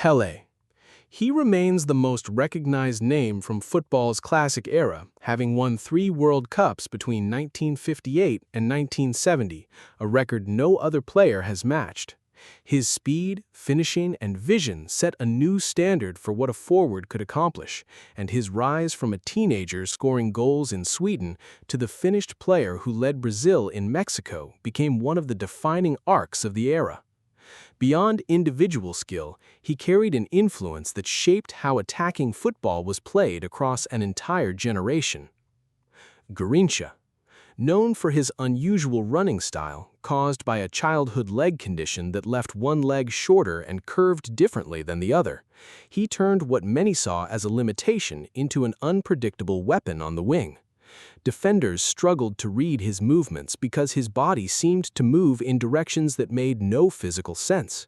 Pelé. He remains the most recognized name from football's classic era, having won 3 World Cups between 1958 and 1970, a record no other player has matched. His speed, finishing, and vision set a new standard for what a forward could accomplish, and his rise from a teenager scoring goals in Sweden to the finished player who led Brazil in Mexico became one of the defining arcs of the era. Beyond individual skill, he carried an influence that shaped how attacking football was played across an entire generation. Garrincha. Known for his unusual running style, caused by a childhood leg condition that left one leg shorter and curved differently than the other, he turned what many saw as a limitation into an unpredictable weapon on the wing. Defenders struggled to read his movements because his body seemed to move in directions that made no physical sense.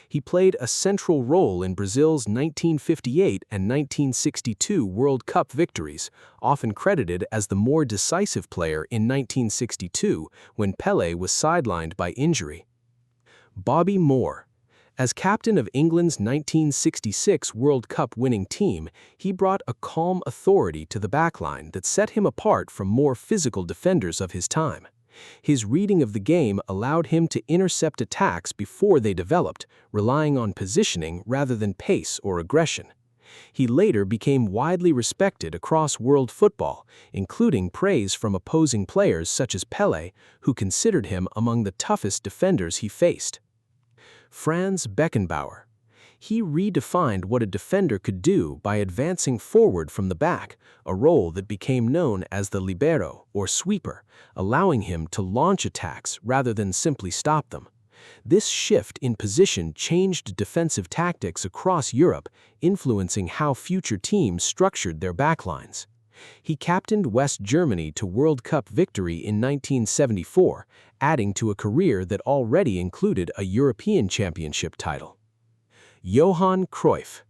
He played a central role in Brazil's 1958 and 1962 World Cup victories, often credited as the more decisive player in 1962 when Pelé was sidelined by injury. Bobby Moore. As captain of England's 1966 World Cup winning team, he brought a calm authority to the backline that set him apart from more physical defenders of his time. His reading of the game allowed him to intercept attacks before they developed, relying on positioning rather than pace or aggression. He later became widely respected across world football, including praise from opposing players such as Pelé, who considered him among the toughest defenders he faced. Franz Beckenbauer. He redefined what a defender could do by advancing forward from the back, a role that became known as the libero, or sweeper, allowing him to launch attacks rather than simply stop them. This shift in position changed defensive tactics across Europe, influencing how future teams structured their backlines. He captained West Germany to World Cup victory in 1974, adding to a career that already included a European Championship title. Johan Cruyff.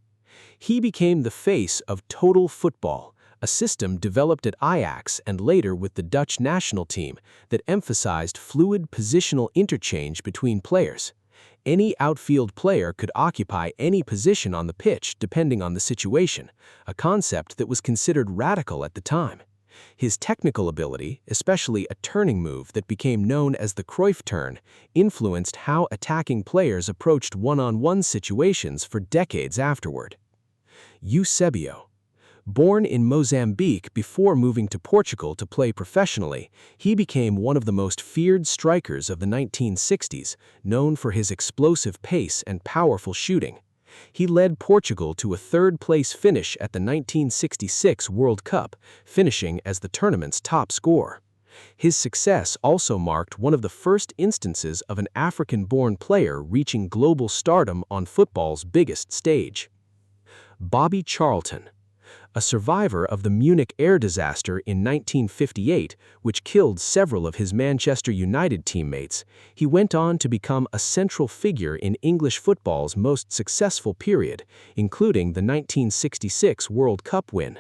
He became the face of total football, a system developed at Ajax and later with the Dutch national team that emphasized fluid positional interchange between players. Any outfield player could occupy any position on the pitch depending on the situation, a concept that was considered radical at the time. His technical ability, especially a turning move that became known as the Cruyff turn, influenced how attacking players approached one-on-one situations for decades afterward. Eusébio. Born in Mozambique before moving to Portugal to play professionally, he became one of the most feared strikers of the 1960s, known for his explosive pace and powerful shooting. He led Portugal to a third-place finish at the 1966 World Cup, finishing as the tournament's top scorer. His success also marked one of the first instances of an African-born player reaching global stardom on football's biggest stage. Bobby Charlton. A survivor of the Munich air disaster in 1958, which killed several of his Manchester United teammates, he went on to become a central figure in English football's most successful period, including the 1966 World Cup win.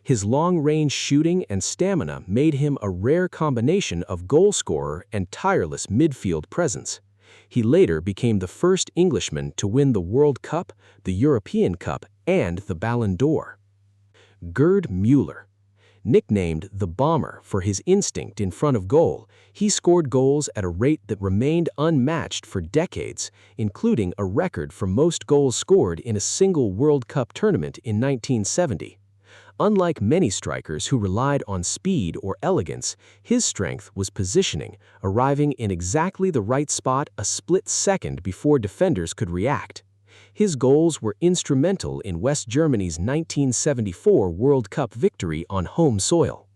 His long-range shooting and stamina made him a rare combination of goal scorer and tireless midfield presence. He later became the first Englishman to win the World Cup, the European Cup, and the Ballon d'Or. Gerd Müller. Nicknamed the Bomber for his instinct in front of goal, he scored goals at a rate that remained unmatched for decades, including a record for most goals scored in a single World Cup tournament in 1970. Unlike many strikers who relied on speed or elegance, his strength was positioning, arriving in exactly the right spot a split second before defenders could react. His goals were instrumental in West Germany's 1974 World Cup victory on home soil.